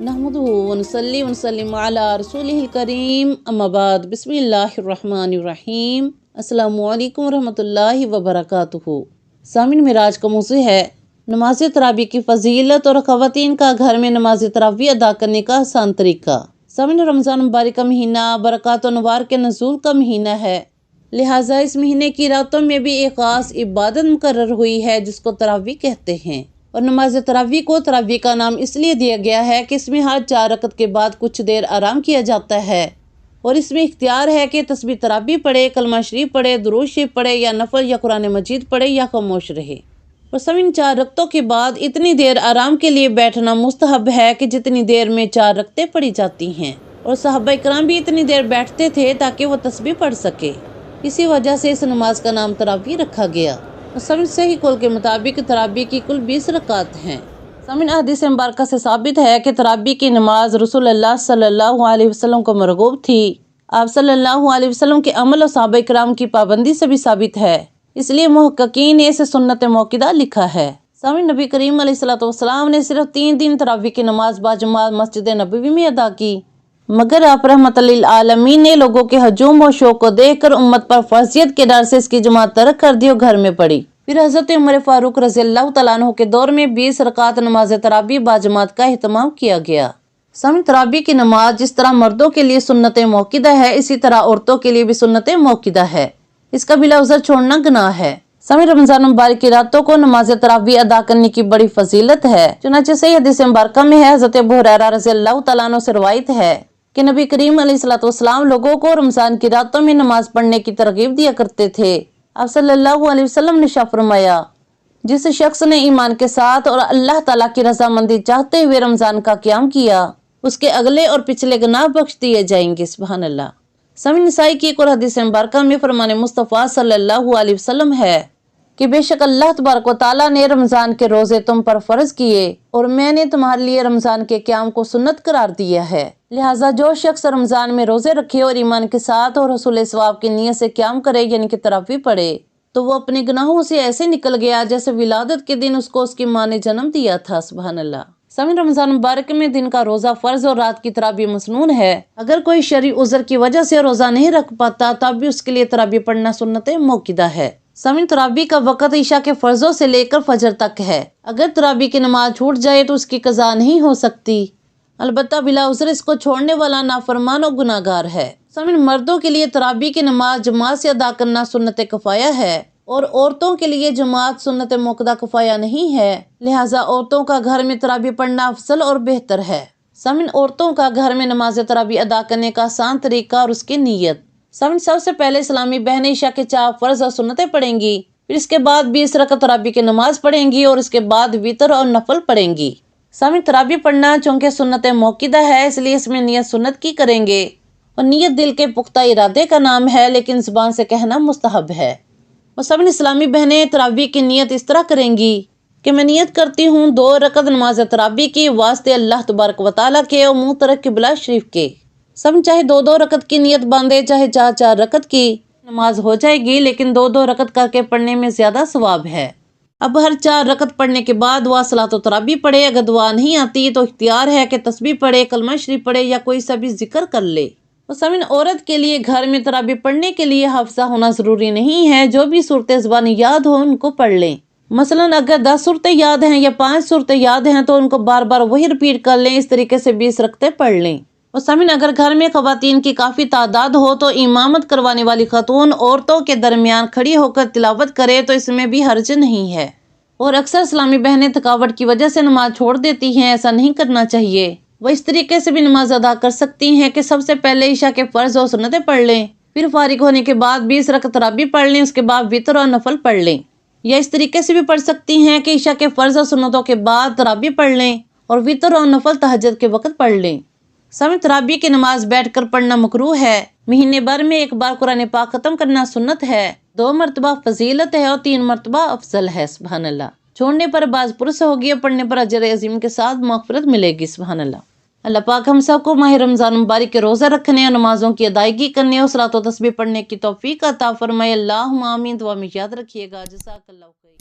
नहमदुहु व नुसल्ली व नुसल्लिम अला रसूलिहिल करीम अम्मा बाद बिस्मिल्लाहिर्रहमानिर्रहीम अस्सलामु अलैकुम रहमतुल्लाहि व बरकातुहू। सामिन मिराज का मौज़ू है नमाज तरावी की फजीलत और ख़वातीन का घर में नमाज तरावी अदा करने का आसान तरीका। सामिन रमज़ान मुबारक का महीना बरक़ात और नवार के नज़ूल का महीना है, लिहाजा इस महीने की रातों में भी एक ख़ास इबादत मुकर्रर हुई है जिसको तरावी कहते हैं। और नमाज तरावी को तरावी का नाम इसलिए दिया गया है कि इसमें हर 4 रकत के बाद कुछ देर आराम किया जाता है और इसमें इख्तियार है कि तस्बीह तरावी पढ़े, कलमा शरीफ पढ़े, दुरूद शरीफ पढ़े या नफल या कुरान मजीद पढ़े या खामोश रहे। और सब इन 4 रकतों के बाद इतनी देर आराम के लिए बैठना मुस्तहब है कि जितनी देर में 4 रकतें पढ़ी जाती हैं। और सहाबा इकराम भी इतनी देर बैठते थे ताकि वो तस्बीह पढ़ सके। इसी वजह से इस नमाज का नाम तरावी रखा गया। समिन सही कौल के मुताबिक तरावी की कुल 20 रकात हैं। समिन हदीस मुबारक से साबित है कि तरावी की नमाज रसूलुल्लाह सल्लल्लाहु अलैहि वसल्लम को मरगूब थी। आप सल्लल्लाहु अलैहि वसल्लम के अमल और सहाबा इकराम की पाबंदी से भी साबित है, इसलिए मुहक्किकीन ने इसे सुन्नत मौकिदा लिखा है। समिन नबी करीम अलैहिस्सलाम ने सिर्फ 3 दिन तरावी की नमाज बाजमात मस्जिद नबवी में अदा की, मगर आप रहमतुल लिल आलमीन ने लोगों के हजूम और शौक को देखकर उम्मत पर फर्जियत के डर से इसकी जमात तर्क कर दी और घर में पड़ी। फिर हजरत उमर फारूक रज़ियल्लाहु तआला अन्हु के दौर में 20 रकात नमाज तरावी बाजमात का एहतमाम किया गया। सामिन तरावी की नमाज जिस तरह मर्दों के लिए सुन्नत मौकिदा है, इसी तरह औरतों के लिए भी सुन्नत मौकिदा है। इसका बिला उज़र छोड़ना गुनाह है। सामिन रमजान मुबारक की रातों को नमाज तरावी अदा करने की बड़ी फजीलत है। चुनांचे सही हदीस मुबारक में है, हजरत अबू हुरैरा रज़ियल्लाहु तआला अन्हु से रवायत है कि नबी करीम अलैहिस्सलाम लोगों को रमजान की रातों में नमाज पढ़ने की तरगीब दिया करते थे। आप सल्लल्लाहु अलैहि वसल्लम ने इरशाद फरमाया, जिस शख्स ने ईमान के साथ और अल्लाह ताला की रज़ामंदी चाहते हुए रमजान का क़याम किया, उसके अगले और पिछले गुनाह बख्श दिए जाएंगे। सुभान अल्लाह। समीन नसाई की एक और हदीस मुबारक में फरमान मुस्तफ़ा सल्लल्लाहु अलैहि वसल्लम है कि बेशक अल्लाह तबारक व तआला ने रमजान के रोजे तुम पर फर्ज किए और मैंने तुम्हारे लिए रमजान के क़याम को सुन्नत करार दिया है। लिहाजा जो शख्स रमजान में रोजे रखे और ईमान के साथ और हसूल सवाब की नीयत से क़याम करे, यानी कि तरावी पढ़े, तो वो अपने गुनाहों से ऐसे निकल गया जैसे विलादत के दिन उसको उसकी माँ ने जन्म दिया था। सुभान अल्लाह। समीन रमजान मुबारक में दिन का रोजा फर्ज और रात की तरावी मसनून है। अगर कोई शरई उज़र की वजह से रोजा नहीं रख पाता तब भी उसके लिए तरावी पढ़ना सुन्नत मौकिदा है। समीन तरावी का वक़्त ईशा के फर्जों से लेकर फजर तक है। अगर तरावी की नमाज छूट जाए तो उसकी कज़ा नहीं हो सकती, अलबत्ता बिला उज़र इसको छोड़ने वाला नाफरमान और गुनाहगार है। समीन मर्दों के लिए तरावी की नमाज जमात से अदा करना सुन्नत किफ़ाया है और औरतों के लिए जमात सुन्नत मौक़दा किफ़ाया नहीं है। लिहाजा औरतों का घर में तरावी पढ़ना अफजल और बेहतर है। समीन औरतों का घर में नमाज तरावी अदा करने का आसान तरीका और उसकी नीयत। समीन सबसे पहले इस्लामी बहनें ईशा के 4 फर्ज और सुन्नतें पढ़ेंगी, फिर इसके बाद 20 रकत तरावी की नमाज पढ़ेंगी और इसके बाद वितर और नफल पढ़ेंगी। समीन तरावी पढ़ना चूँकि सुन्नत मौकिदा है, इसलिए इसमें नियत सुन्नत की करेंगे और नियत दिल के पुख्ता इरादे का नाम है, लेकिन ज़ुबान से कहना मुस्तहब है। और समीन इस्लामी बहनें तरावी की नियत इस तरह करेंगी कि मैं नियत करती हूँ 2 रकत नमाज तरावी की वास्ते अल्लाह तबारक व तआला के और मुँह तरफ क़िबला शरीफ के। सब चाहे 2-2 रकत की नियत बांधे, चाहे 4-4 रकत की नमाज हो जाएगी, लेकिन 2-2 रकत करके पढ़ने में ज्यादा सवाब है। अब हर 4 रकत पढ़ने के बाद दुआ सलातो तरावी पढ़े। अगर दुआ नहीं आती तो इख्तियार है कि तस्बीह पढ़े, कलमा शरीफ पढ़े या कोई सा भी जिक्र कर ले। और समीन औरत के लिए घर में तरावी पढ़ने के लिए हाफिजा होना जरूरी नहीं है, जो भी सूरतें ज़बानी याद हो उनको पढ़ लें। मसलन अगर 10 सूरतें याद हैं या 5 सूरतें याद हैं तो उनको बार बार वही रिपीट कर लें। इस तरीके से 20 रकतें पढ़ लें। और समीन अगर घर में ख़वातीन की काफ़ी तादाद हो तो इमामत करवाने वाली खातून औरतों के दरमियान खड़ी होकर तिलावत करे तो इसमें भी हर्ज नहीं है। और अक्सर इस्लामी बहनें थकावट की वजह से नमाज छोड़ देती हैं, ऐसा नहीं करना चाहिए। वह इस तरीके से भी नमाज अदा कर सकती हैं कि सबसे पहले ईशा के फ़र्ज और सुन्नतें पढ़ लें, फिर फारिग होने के बाद 20 रकत तरावी पढ़ लें, उसके बाद वितर और नफल पढ़ लें। या इस तरीके से भी पढ़ सकती हैं कि ईशा के फ़र्ज और सुन्नतों के बाद तरावी पढ़ लें और वितर और नफल तहज्जुद के वक़्त पढ़ लें। समीन तरावी की नमाज बैठकर पढ़ना मकरूह है। महीने भर में 1 बार कुरान पाक खत्म करना सुन्नत है, 2 मरतबा फजीलत है और 3 मरतबा अफजल है। सुभान अल्लाह। छोड़ने पर बाज पुरुष होगी और पढ़ने पर अजर अजीम के साथ मग़फ़िरत मिलेगी। सुभान अल्लाह। अल्लाह पाक हम सबको माह रमज़ान मुबारक के रोज़ा रखने और नमाजों की अदायगी करने और सलात व तस्बीह पढ़ने की तौफीक अता फरमाए। अल्लाहुम्मा आमीन। दुआ में याद रखिएगा। जज़ाकल्लाहु खैर।